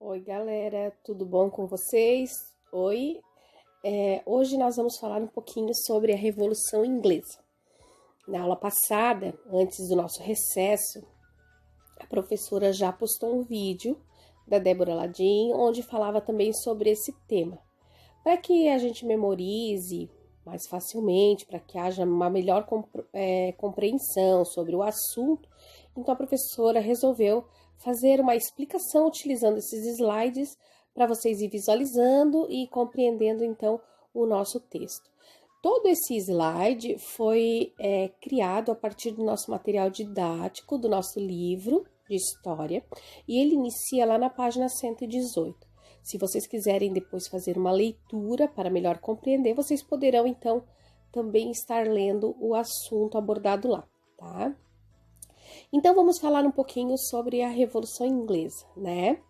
Oi, galera, tudo bom com vocês? Oi, hoje nós vamos falar um pouquinho sobre a Revolução Inglesa. Na aula passada, antes do nosso recesso, a professora já postou um vídeo da Débora Ladim, onde falava também sobre esse tema. Para que a gente memorize mais facilmente, para que haja uma melhor compreensão sobre o assunto, então a professora resolveu fazer uma explicação utilizando esses slides para vocês ir visualizando e compreendendo então o nosso texto. Todo esse slide foi criado a partir do nosso material didático, do nosso livro de história, e ele inicia lá na página 118. Se vocês quiserem depois fazer uma leitura para melhor compreender, vocês poderão então também estar lendo o assunto abordado lá, tá? Então vamos falar um pouquinho sobre a Revolução Inglesa, né?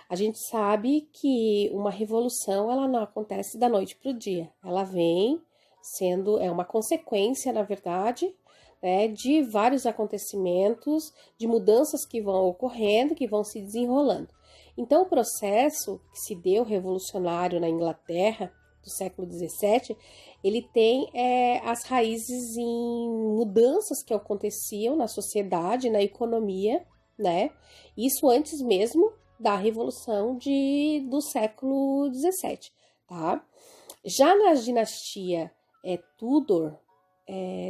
A gente sabe que uma revolução ela não acontece da noite para o dia, ela vem sendo uma consequência, na verdade, né, de vários acontecimentos, de mudanças que vão ocorrendo, que vão se desenrolando. Então, o processo que se deu revolucionário na Inglaterra do século XVII, ele tem as raízes em mudanças que aconteciam na sociedade, na economia, né? Isso antes mesmo da Revolução do século XVII, tá? Já na dinastia Tudor,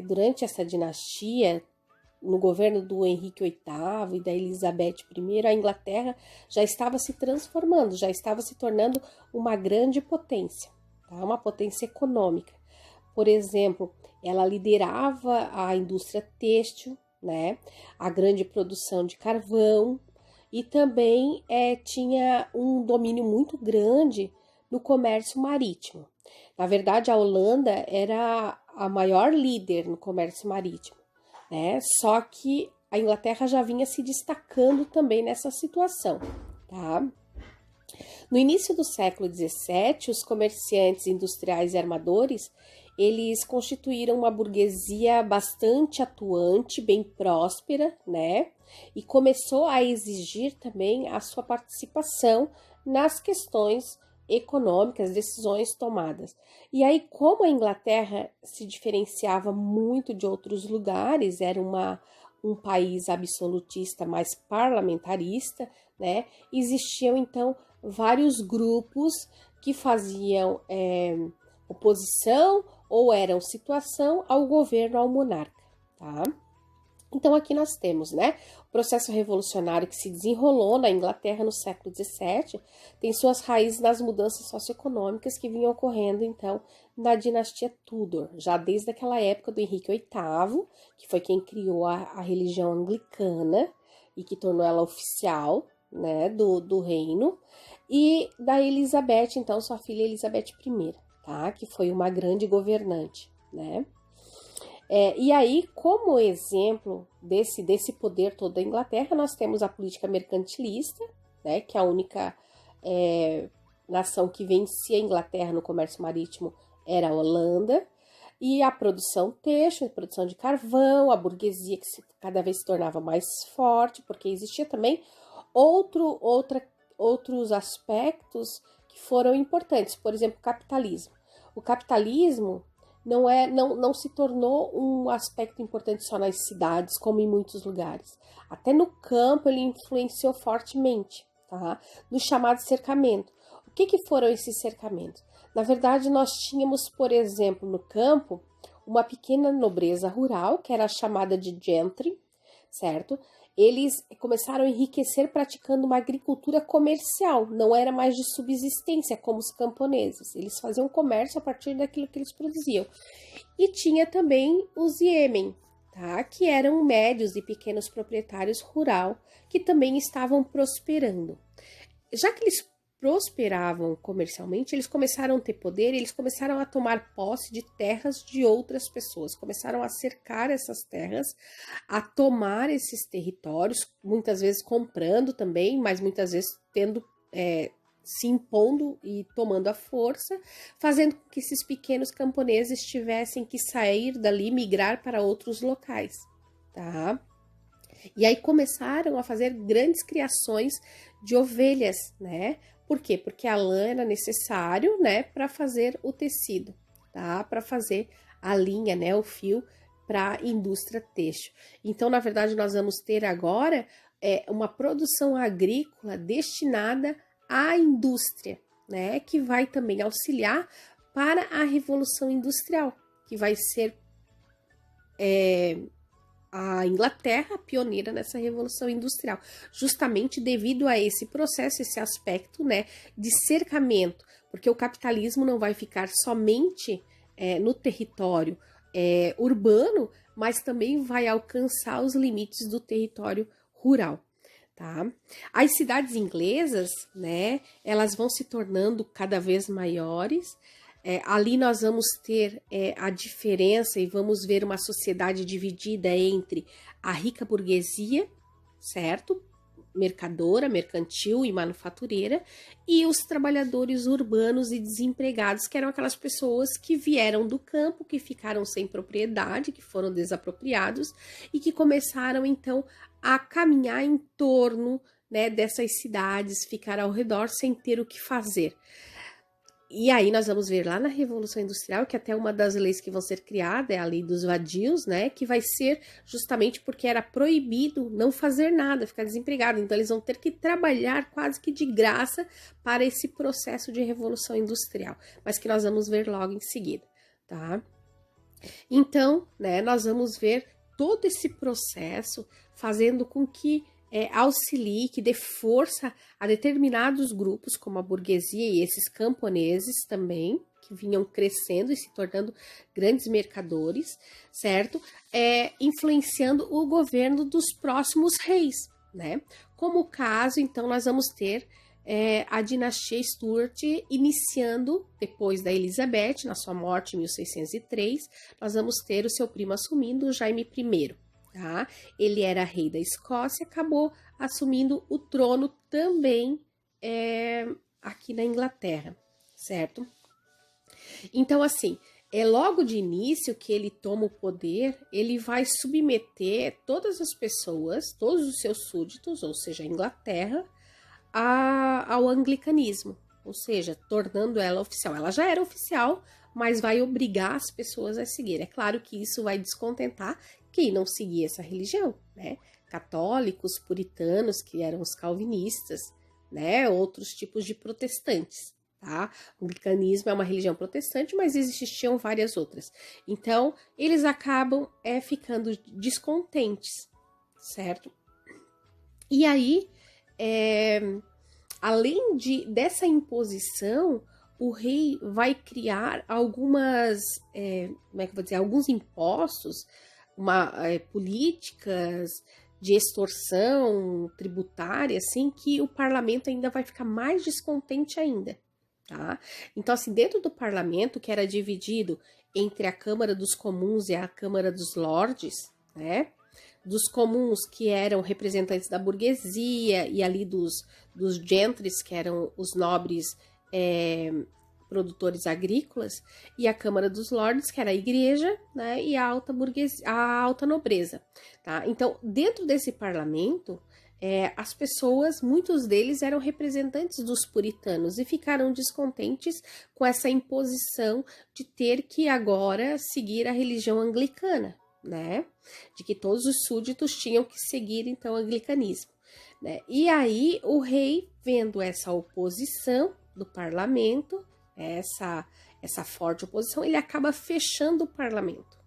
durante essa dinastia, no governo do Henrique VIII e da Elizabeth I, a Inglaterra já estava se transformando, já estava se tornando uma grande potência, tá? Uma potência econômica. Por exemplo, ela liderava a indústria têxtil, né? A grande produção de carvão e também tinha um domínio muito grande no comércio marítimo. Na verdade, a Holanda era a maior líder no comércio marítimo, né? Só que a Inglaterra já vinha se destacando também nessa situação, tá? No início do século XVII, os comerciantes industriais e armadores, eles constituíram uma burguesia bastante atuante, bem próspera, né? E começou a exigir também a sua participação nas questões econômicas, decisões tomadas. E aí, como a Inglaterra se diferenciava muito de outros lugares, era um país absolutista, mais parlamentarista, né? Existiam, então, vários grupos que faziam oposição ou eram situação ao governo, ao monarca, tá? Então, aqui nós temos, né, o processo revolucionário que se desenrolou na Inglaterra no século XVII, tem suas raízes nas mudanças socioeconômicas que vinham ocorrendo, então, na dinastia Tudor, já desde aquela época do Henrique VIII, que foi quem criou a religião anglicana e que tornou ela oficial, né, do reino, e da Elizabeth, então, sua filha Elizabeth I, tá, que foi uma grande governante, né. E aí, como exemplo desse poder todo da Inglaterra, nós temos a política mercantilista, né, que é a única nação que vencia a Inglaterra no comércio marítimo era a Holanda, e a produção têxtil, a produção de carvão, a burguesia que cada vez se tornava mais forte, porque existia também outros aspectos que foram importantes, por exemplo, o capitalismo. O capitalismo não se tornou um aspecto importante só nas cidades, como em muitos lugares. Até no campo ele influenciou fortemente, tá? No chamado cercamento. O que foram esses cercamentos? Na verdade, nós tínhamos, por exemplo, no campo, uma pequena nobreza rural, que era chamada de gentry, certo? Eles começaram a enriquecer praticando uma agricultura comercial, não era mais de subsistência como os camponeses. Eles faziam comércio a partir daquilo que eles produziam. E tinha também os yemen, tá? Que eram médios e pequenos proprietários rural que também estavam prosperando. Já que eles prosperavam comercialmente, eles começaram a ter poder, eles começaram a tomar posse de terras de outras pessoas, começaram a cercar essas terras, a tomar esses territórios, muitas vezes comprando também, mas muitas vezes se impondo e tomando a força, fazendo com que esses pequenos camponeses tivessem que sair dali, migrar para outros locais, tá? E aí começaram a fazer grandes criações de ovelhas, né? Por quê? Porque a lã era necessário, né, para fazer o tecido, tá? Para fazer a linha, né, o fio para a indústria têxtil. Então, na verdade, nós vamos ter agora uma produção agrícola destinada à indústria, né, que vai também auxiliar para a Revolução Industrial, que vai ser a Inglaterra pioneira nessa Revolução Industrial, justamente devido a esse processo, esse aspecto, né, de cercamento, porque o capitalismo não vai ficar somente no território urbano, mas também vai alcançar os limites do território rural. Tá? As cidades inglesas, né, elas vão se tornando cada vez maiores. Ali nós vamos ter a diferença e vamos ver uma sociedade dividida entre a rica burguesia, certo? Mercadora, mercantil e manufatureira, e os trabalhadores urbanos e desempregados, que eram aquelas pessoas que vieram do campo, que ficaram sem propriedade, que foram desapropriados e que começaram então a caminhar em torno, né, dessas cidades, ficar ao redor sem ter o que fazer. E aí nós vamos ver lá na Revolução Industrial que até uma das leis que vão ser criadas é a lei dos vadios, né? Que vai ser justamente porque era proibido não fazer nada, ficar desempregado. Então eles vão ter que trabalhar quase que de graça para esse processo de Revolução Industrial, mas que nós vamos ver logo em seguida, tá? Então, né, nós vamos ver todo esse processo fazendo com que auxilie, que dê força a determinados grupos, como a burguesia e esses camponeses também, que vinham crescendo e se tornando grandes mercadores, certo? Influenciando o governo dos próximos reis, né? Como caso, então, nós vamos ter a dinastia Stuart iniciando, depois da Elizabeth, na sua morte em 1603, nós vamos ter o seu primo assumindo, Jaime I. Tá? Ele era rei da Escócia, acabou assumindo o trono também aqui na Inglaterra, certo? Então, assim, logo de início que ele toma o poder, ele vai submeter todas as pessoas, todos os seus súditos, ou seja, a Inglaterra, ao anglicanismo, ou seja, tornando ela oficial. Ela já era oficial, mas vai obrigar as pessoas a seguir. É claro que isso vai descontentar quem não seguia essa religião, né? Católicos, puritanos, que eram os calvinistas, né? Outros tipos de protestantes, tá? O anglicanismo é uma religião protestante, mas existiam várias outras. Então, eles acabam ficando descontentes, certo? E aí, além dessa imposição, o rei vai criar algumas, como é que eu vou dizer, alguns impostos, políticas de extorsão tributária, assim, que o parlamento ainda vai ficar mais descontente ainda, tá? Então, assim, dentro do parlamento, que era dividido entre a Câmara dos Comuns e a Câmara dos Lordes, né? Dos comuns, que eram representantes da burguesia, e ali dos gentries, que eram os nobres produtores agrícolas, e a Câmara dos Lordes, que era a igreja, né, e a alta burguesia, a alta nobreza, tá? Então, dentro desse parlamento, as pessoas, muitos deles eram representantes dos puritanos e ficaram descontentes com essa imposição de ter que agora seguir a religião anglicana, né? De que todos os súditos tinham que seguir, então, o anglicanismo, né? E aí, o rei, vendo essa oposição do parlamento, essa forte oposição, ele acaba fechando o parlamento,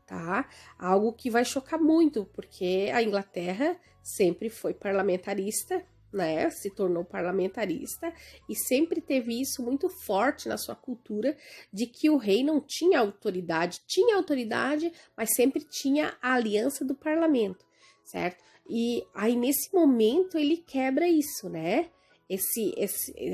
tá? Algo que vai chocar muito, porque a Inglaterra sempre foi parlamentarista, né? Se tornou parlamentarista e sempre teve isso muito forte na sua cultura, de que o rei não tinha autoridade, mas sempre tinha a aliança do parlamento, certo? E aí, nesse momento, ele quebra isso, né? Esse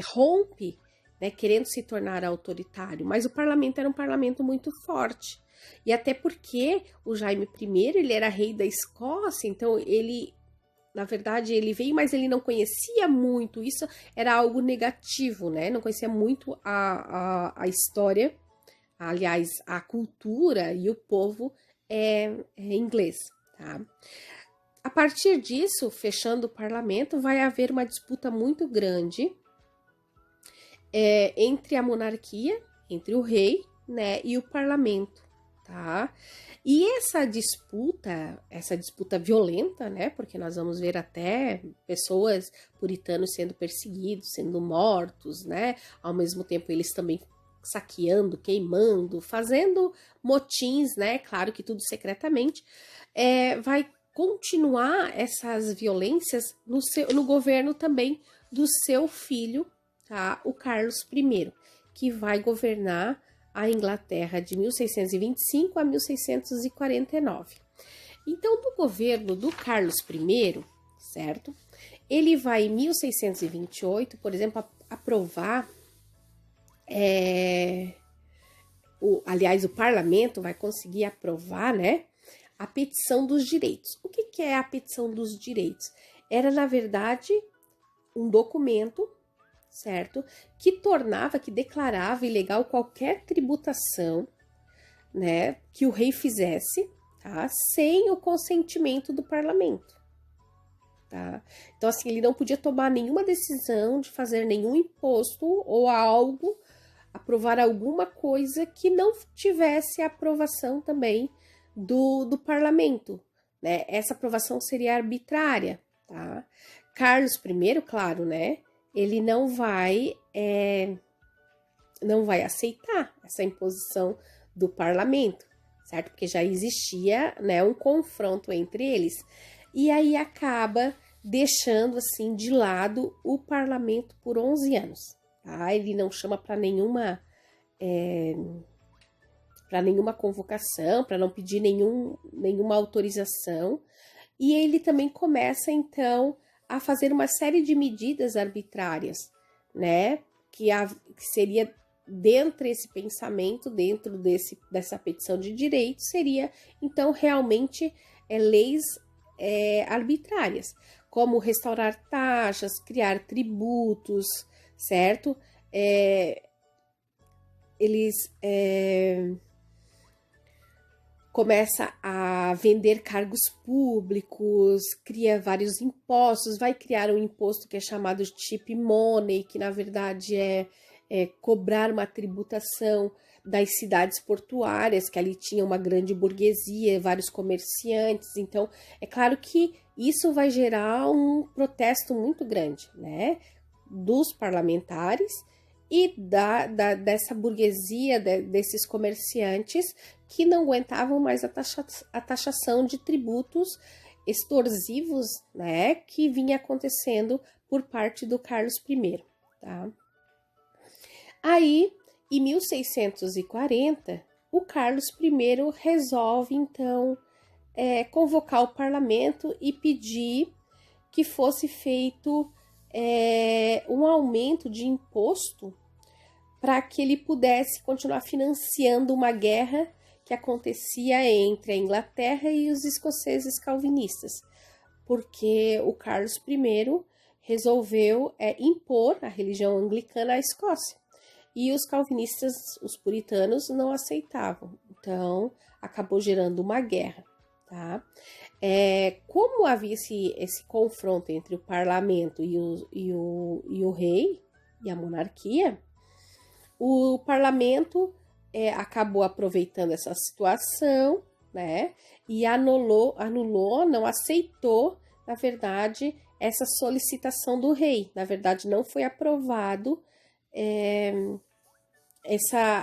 rompe, né, querendo se tornar autoritário, mas o parlamento era um parlamento muito forte. E até porque o Jaime I, ele era rei da Escócia, então ele, na verdade, ele veio, mas ele não conhecia muito, isso era algo negativo, né? Não conhecia muito a história, aliás, a cultura e o povo inglês, tá? A partir disso, fechando o parlamento, vai haver uma disputa muito grande entre a monarquia, entre o rei, né, e o parlamento, tá? E essa disputa violenta, né, porque nós vamos ver até pessoas puritanos sendo perseguidos, sendo mortos, né, ao mesmo tempo eles também saqueando, queimando, fazendo motins, né, claro que tudo secretamente, vai continuar essas violências no governo também do seu filho, tá? O Carlos I, que vai governar a Inglaterra de 1625 a 1649. Então, no governo do Carlos I, certo? Ele vai em 1628, por exemplo, aprovar, aliás, o parlamento vai conseguir aprovar, né, a petição dos direitos. O que é a petição dos direitos? Era, na verdade, um documento, certo? Que declarava ilegal qualquer tributação, né, que o rei fizesse, tá? Sem o consentimento do parlamento, tá? Então, assim, ele não podia tomar nenhuma decisão de fazer nenhum imposto ou algo, aprovar alguma coisa que não tivesse a aprovação também do parlamento, né? Essa aprovação seria arbitrária, tá? Carlos I, claro, né? Ele não vai aceitar essa imposição do parlamento, certo? Porque já existia, né, um confronto entre eles. E aí acaba deixando, assim, de lado o parlamento por 11 anos, tá? Ele não chama para nenhuma convocação, para não pedir nenhuma autorização. E ele também começa, então, a fazer uma série de medidas arbitrárias, né, que seria dentro desse pensamento, dentro dessa petição de direitos, seria, então, realmente leis arbitrárias, como restaurar taxas, criar tributos, certo? Eles começa a vender cargos públicos, cria vários impostos, vai criar um imposto que é chamado chip money, que na verdade é cobrar uma tributação das cidades portuárias, que ali tinha uma grande burguesia, vários comerciantes. Então, é claro que isso vai gerar um protesto muito grande, né, dos parlamentares e dessa burguesia, desses comerciantes que não aguentavam mais a taxação de tributos extorsivos, né, que vinha acontecendo por parte do Carlos I, tá? Aí, em 1640, o Carlos I resolve, então, convocar o parlamento e pedir que fosse feito um aumento de imposto para que ele pudesse continuar financiando uma guerra que acontecia entre a Inglaterra e os escoceses calvinistas, porque o Carlos I resolveu impor a religião anglicana à Escócia, e os calvinistas, os puritanos, não aceitavam, então acabou gerando uma guerra, tá? Como havia esse confronto entre o parlamento e o rei e a monarquia, o parlamento acabou aproveitando essa situação, né, e anulou, não aceitou, na verdade, essa solicitação do rei. Na verdade, não foi aprovado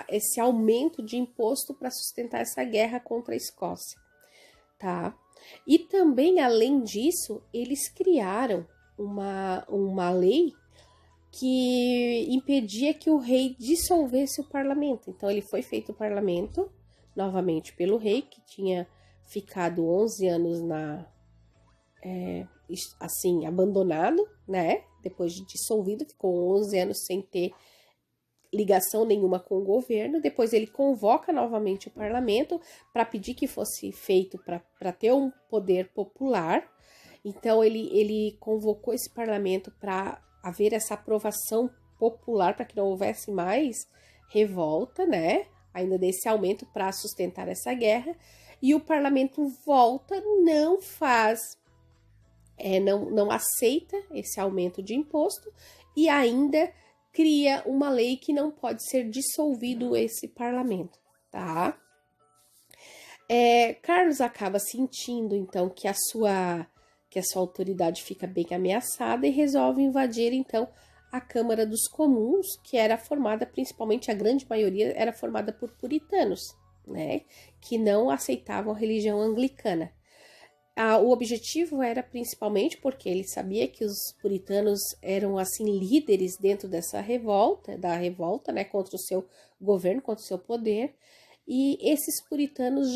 esse aumento de imposto para sustentar essa guerra contra a Escócia, tá? E também, além disso, eles criaram uma lei que impedia que o rei dissolvesse o parlamento. Então, ele foi feito o parlamento, novamente pelo rei, que tinha ficado 11 anos assim, abandonado, né? Depois de dissolvido, ficou 11 anos sem ter ligação nenhuma com o governo. Depois ele convoca novamente o parlamento para pedir que fosse feito para ter um poder popular. Então, ele convocou esse parlamento para haver essa aprovação popular, para que não houvesse mais revolta, né? Ainda desse aumento para sustentar essa guerra. E o parlamento volta, não faz não aceita esse aumento de imposto e ainda cria uma lei que não pode ser dissolvido esse parlamento, tá? Carlos acaba sentindo, então, que a sua autoridade fica bem ameaçada e resolve invadir, então, a Câmara dos Comuns, que era formada, principalmente, a grande maioria era formada por puritanos, né, que não aceitavam a religião anglicana. O objetivo era principalmente porque ele sabia que os puritanos eram, assim, líderes dentro dessa revolta, né, contra o seu governo, contra o seu poder, e esses puritanos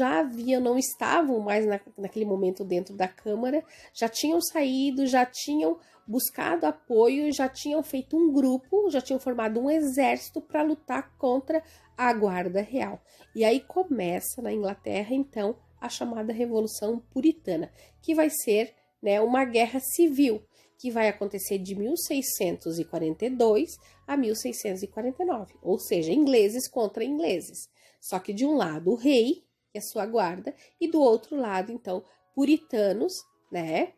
não estavam mais naquele momento dentro da Câmara, já tinham saído, já tinham buscado apoio, já tinham feito um grupo, já tinham formado um exército para lutar contra a Guarda Real. E aí começa na Inglaterra, então, a chamada Revolução Puritana, que vai ser, né, uma guerra civil, que vai acontecer de 1642 a 1649, ou seja, ingleses contra ingleses. Só que de um lado o rei e a sua guarda, e do outro lado, então, puritanos, né,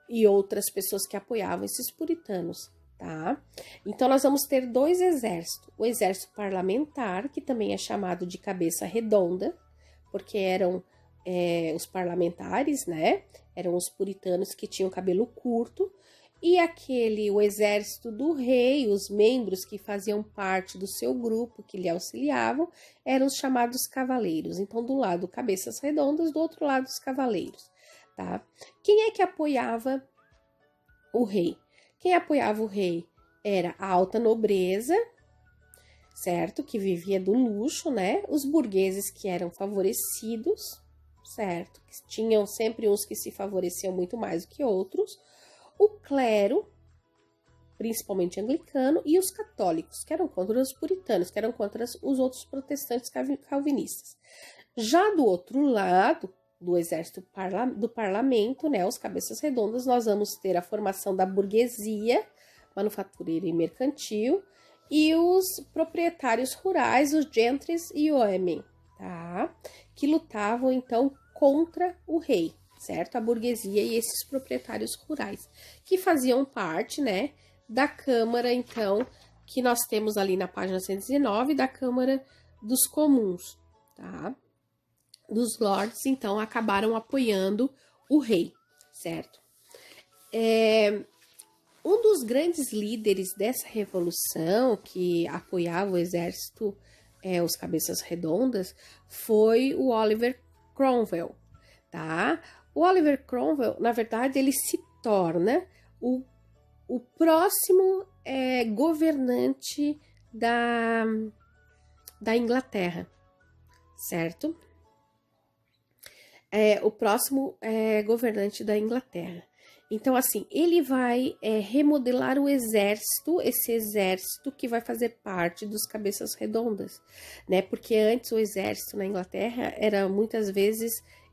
e outras pessoas que apoiavam esses puritanos, tá? Então, nós vamos ter dois exércitos. O exército parlamentar, que também é chamado de cabeça redonda, porque eram os parlamentares, né? Eram os puritanos que tinham cabelo curto, e o exército do rei, os membros que faziam parte do seu grupo, que lhe auxiliavam, eram os chamados cavaleiros. Então, do lado, cabeças redondas, do outro lado, os cavaleiros, tá? Quem é que apoiava o rei? Quem apoiava o rei era a alta nobreza, certo? Que vivia do luxo, né? Os burgueses que eram favorecidos, certo? Que tinham sempre uns que se favoreciam muito mais do que outros. O clero, principalmente anglicano, e os católicos, que eram contra os puritanos, que eram contra os outros protestantes calvinistas. Já do outro lado, do exército do parlamento, né, os cabeças redondas, nós vamos ter a formação da burguesia, manufatureira e mercantil, e os proprietários rurais, os gentes e o homem, tá? Que lutavam, então, contra o rei, certo? A burguesia e esses proprietários rurais, que faziam parte, né, da Câmara, então, que nós temos ali na página 119, da Câmara dos Comuns, tá? Dos Lords, então, acabaram apoiando o rei, certo? Um dos grandes líderes dessa revolução, que apoiava o exército, os cabeças redondas, foi o Oliver Cromwell, tá? O Oliver Cromwell, na verdade, ele se torna o próximo governante da Inglaterra, certo? O próximo governante da Inglaterra. Então, assim, ele vai remodelar o exército, esse exército que vai fazer parte dos cabeças redondas, né? Porque antes o exército na Inglaterra era, muitas vezes,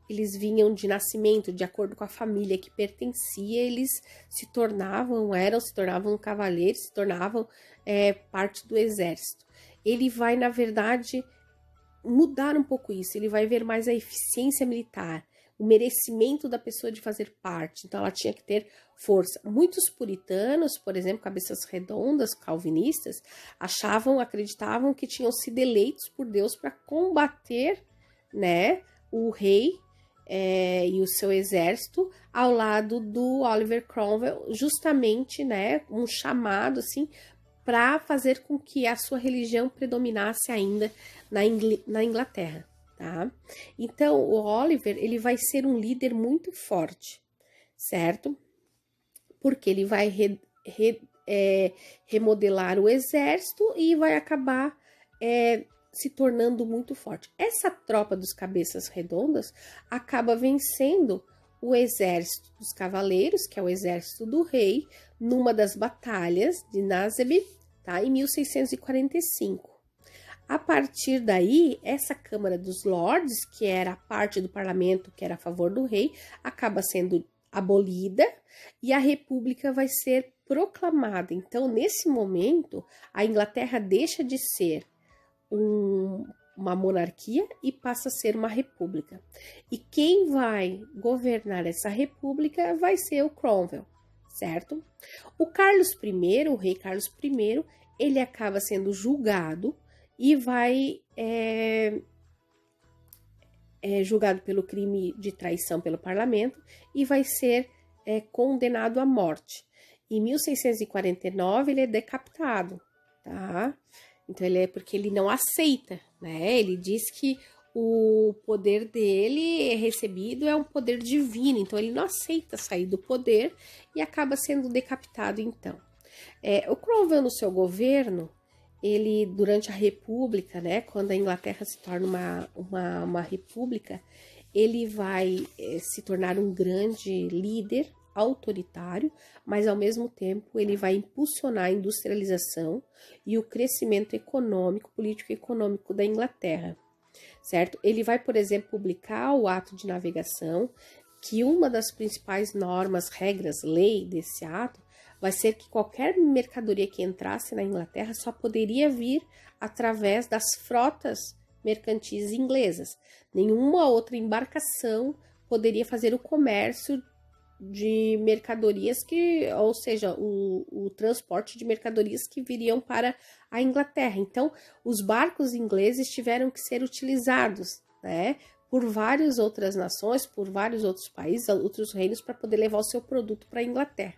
eles vinham de nascimento, de acordo com a família que pertencia, eles se tornavam cavaleiros, se tornavam parte do exército. Ele vai, na verdade, mudar um pouco isso, ele vai ver mais a eficiência militar, o merecimento da pessoa de fazer parte, então ela tinha que ter força. Muitos puritanos, por exemplo, cabeças redondas, calvinistas, acreditavam que tinham sido eleitos por Deus para combater, né, o rei e o seu exército ao lado do Oliver Cromwell, justamente, né, um chamado assim para fazer com que a sua religião predominasse ainda na Inglaterra, tá? Então, o Oliver, ele vai ser um líder muito forte, certo? Porque ele vai remodelar o exército e vai acabar se tornando muito forte. Essa tropa dos cabeças redondas acaba vencendo o exército dos cavaleiros, que é o exército do rei, numa das batalhas de Naseby, tá? Em 1645. A partir daí, essa Câmara dos Lords, que era a parte do parlamento que era a favor do rei, acaba sendo abolida e a República vai ser proclamada. Então, nesse momento, a Inglaterra deixa de ser uma monarquia e passa a ser uma república. E quem vai governar essa república vai ser o Cromwell, certo? O Carlos I, o rei Carlos I, ele acaba sendo julgado e vai julgado pelo crime de traição pelo parlamento e vai ser condenado à morte. Em 1649 ele é decapitado, tá? Então porque ele não aceita, né? Ele diz que o poder dele recebido é um poder divino, então ele não aceita sair do poder e acaba sendo decapitado então. O Cromwell no seu governo, ele durante a república, né, quando a Inglaterra se torna uma república, ele vai se tornar um grande líder autoritário, mas ao mesmo tempo ele vai impulsionar a industrialização e o crescimento econômico, político e econômico da Inglaterra, certo? Ele vai, por exemplo, publicar o Ato de Navegação, que uma das principais normas, regras, lei desse ato vai ser que qualquer mercadoria que entrasse na Inglaterra só poderia vir através das frotas mercantis inglesas. Nenhuma outra embarcação poderia fazer o comércio de mercadorias ou seja, o transporte de mercadorias que viriam para a Inglaterra. Então, os barcos ingleses tiveram que ser utilizados, né, por várias outras nações, por vários outros países, outros reinos, para poder levar o seu produto para a Inglaterra.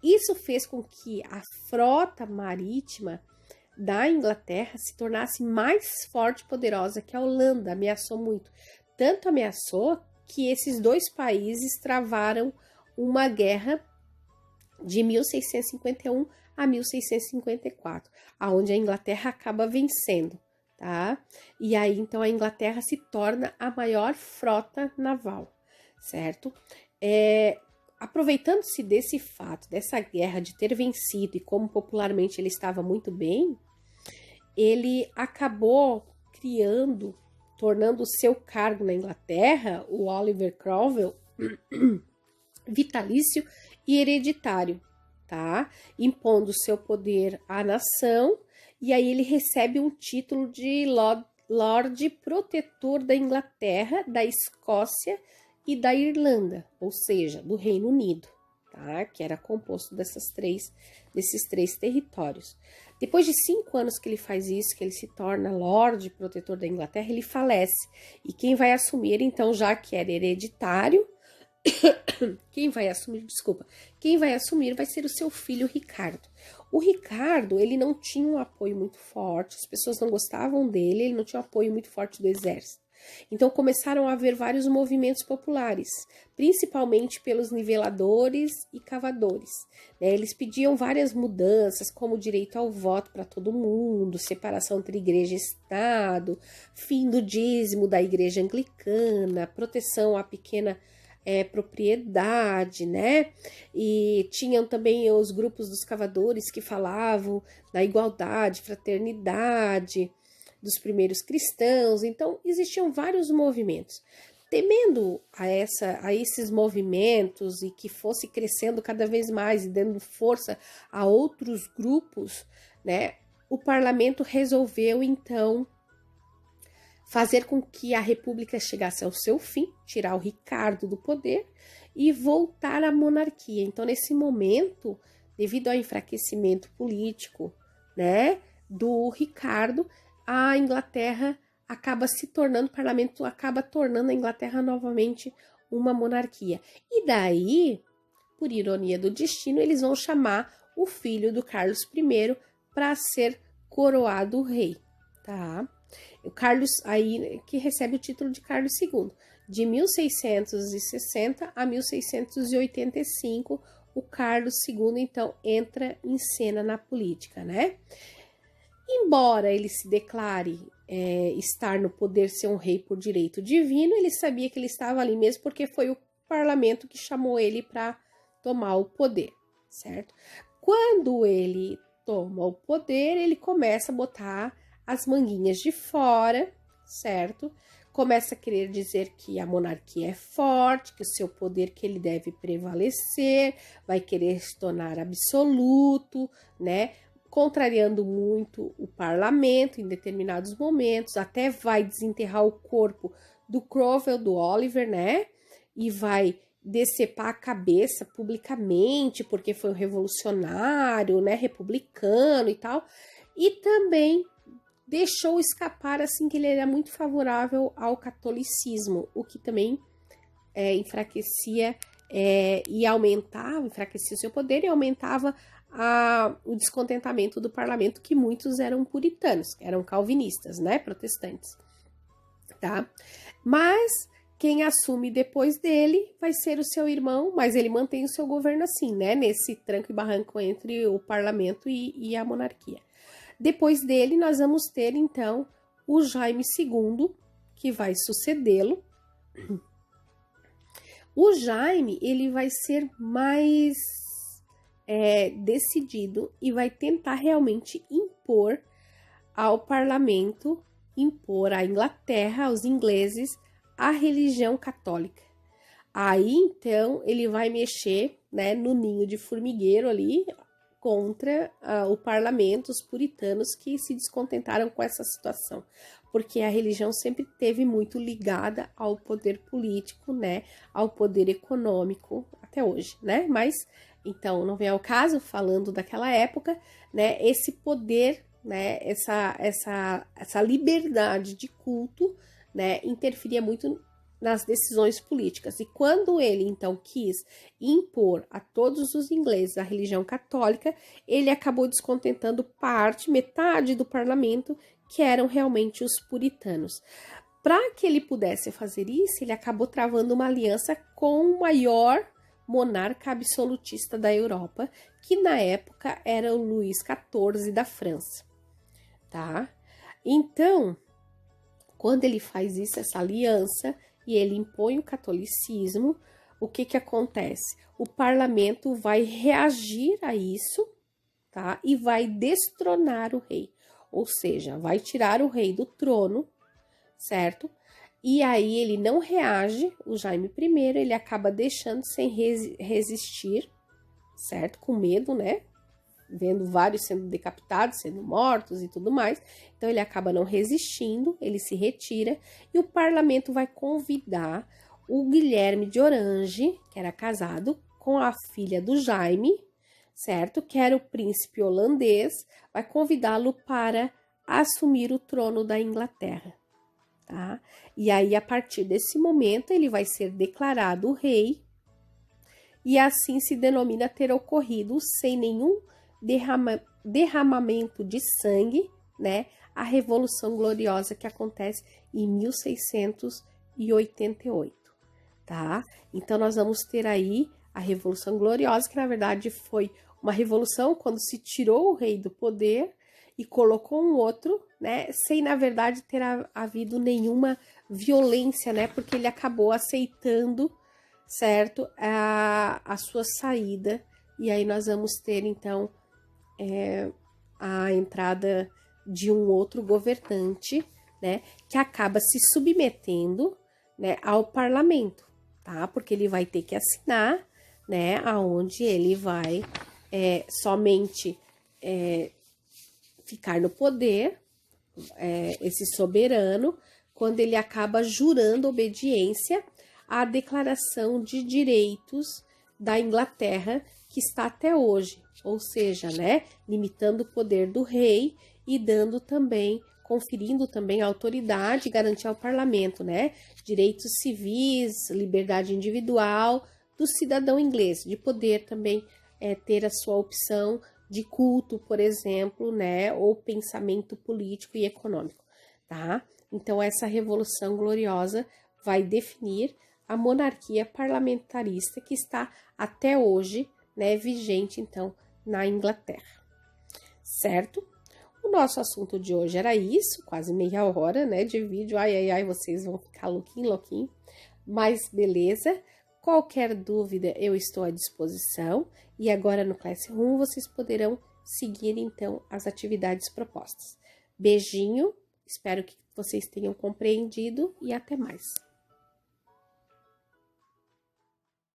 Isso fez com que a frota marítima da Inglaterra se tornasse mais forte e poderosa que a Holanda. Ameaçou muito. Tanto ameaçou que esses dois países travaram uma guerra de 1651 a 1654, aonde a Inglaterra acaba vencendo, tá? E aí, então, a Inglaterra se torna a maior frota naval, certo? Aproveitando-se desse fato, dessa guerra de ter vencido e como popularmente ele estava muito bem, ele acabou tornando o seu cargo na Inglaterra, o Oliver Cromwell, vitalício e hereditário, tá? Impondo seu poder à nação, e aí ele recebe um título de Lorde Protetor da Inglaterra, da Escócia e da Irlanda, ou seja, do Reino Unido, tá? Que era composto desses três territórios. Depois de 5 anos que ele faz isso, que ele se torna Lorde Protetor da Inglaterra, ele falece. E quem vai assumir, então, já que era hereditário, quem vai assumir vai ser o seu filho Ricardo. O Ricardo, ele não tinha um apoio muito forte, as pessoas não gostavam dele, ele não tinha um apoio muito forte do exército. Então começaram a haver vários movimentos populares, principalmente pelos niveladores e cavadores, né? Eles pediam várias mudanças, como direito ao voto para todo mundo, separação entre igreja e Estado, fim do dízimo da igreja anglicana, proteção à pequena propriedade, né? E tinham também os grupos dos cavadores que falavam na igualdade, fraternidade dos primeiros cristãos. Então, existiam vários movimentos. Temendo a esses movimentos e que fosse crescendo cada vez mais e dando força a outros grupos, né? O parlamento resolveu, então, fazer com que a república chegasse ao seu fim, tirar o Ricardo do poder e voltar à monarquia. Então, nesse momento, devido ao enfraquecimento político, né, do Ricardo, a Inglaterra o parlamento acaba tornando a Inglaterra novamente uma monarquia. E daí, por ironia do destino, eles vão chamar o filho do Carlos I para ser coroado rei, tá? O Carlos, aí que recebe o título de Carlos II. De 1660 a 1685, o Carlos II, então, entra em cena na política, né? Embora ele se declare estar no poder, ser um rei por direito divino, ele sabia que ele estava ali mesmo porque foi o parlamento que chamou ele para tomar o poder, certo? Quando ele toma o poder, ele começa a botar as manguinhas de fora, certo? Começa a querer dizer que a monarquia é forte, que o seu poder que ele deve prevalecer, vai querer se tornar absoluto, né? contrariando muito o parlamento em determinados momentos, até vai desenterrar o corpo do Cromwell, do Oliver, né? E vai decepar a cabeça publicamente, porque foi um revolucionário, né, republicano e tal, e também deixou escapar assim que ele era muito favorável ao catolicismo, o que também enfraquecia e aumentava, enfraquecia o seu poder e aumentava o descontentamento do parlamento, que muitos eram puritanos, eram calvinistas, né, protestantes, tá? Mas quem assume depois dele vai ser o seu irmão, mas ele mantém o seu governo assim, né? Nesse tranco e barranco entre o parlamento e a monarquia. Depois dele, nós vamos ter, então, o Jaime II, que vai sucedê-lo. O Jaime, ele vai ser mais decidido e vai tentar realmente impor ao parlamento, impor à Inglaterra, aos ingleses, a religião católica. Aí, então, ele vai mexer, né, no ninho de formigueiro ali contra o parlamento, os puritanos que se descontentaram com essa situação, porque a religião sempre esteve muito ligada ao poder político, né, ao poder econômico até hoje, né? Mas, então, não vem ao caso, falando daquela época, né, esse poder, né, essa liberdade de culto, né, interferia muito nas decisões políticas. E quando ele, então, quis impor a todos os ingleses a religião católica, ele acabou descontentando metade do parlamento, que eram realmente os puritanos. Para que ele pudesse fazer isso, ele acabou travando uma aliança com o maior monarca absolutista da Europa, que na época era o Luís XIV da França, tá? Então, quando ele faz isso, essa aliança, e ele impõe o catolicismo, o que acontece? O parlamento vai reagir a isso, tá? E vai destronar o rei, ou seja, vai tirar o rei do trono, certo? E aí ele não reage, o Jaime I, ele acaba deixando sem resistir, certo? Com medo, né? Vendo vários sendo decapitados, sendo mortos e tudo mais. Então ele acaba não resistindo, ele se retira e o parlamento vai convidar o Guilherme de Orange, que era casado com a filha do Jaime, certo? Que era o príncipe holandês, vai convidá-lo para assumir o trono da Inglaterra, tá? E aí, a partir desse momento, ele vai ser declarado rei e assim se denomina ter ocorrido sem nenhum derramamento de sangue, né? A Revolução Gloriosa que acontece em 1688, tá? Então, nós vamos ter aí a Revolução Gloriosa, que na verdade foi uma revolução quando se tirou o rei do poder e colocou um outro, né? Sem, na verdade, ter havido nenhuma violência, né? Porque ele acabou aceitando, certo? A sua saída. E aí nós vamos ter, então, a entrada de um outro governante, né, que acaba se submetendo, né, ao parlamento, tá? Porque ele vai ter que assinar, né, aonde ele vai somente ficar no poder, esse soberano, quando ele acaba jurando obediência à Declaração de Direitos da Inglaterra, que está até hoje, ou seja, né, limitando o poder do rei e dando também, conferindo também autoridade e garantia ao parlamento, né, direitos civis, liberdade individual do cidadão inglês, de poder também ter a sua opção de culto, por exemplo, né, ou pensamento político e econômico, tá? Então, essa Revolução Gloriosa vai definir a monarquia parlamentarista que está até hoje, né, vigente, então, na Inglaterra, certo? O nosso assunto de hoje era isso, quase meia hora, né, de vídeo. Ai, vocês vão ficar louquinho, mas beleza. Qualquer dúvida, eu estou à disposição. E agora no Classroom vocês poderão seguir, então, as atividades propostas. Beijinho, espero que vocês tenham compreendido e até mais.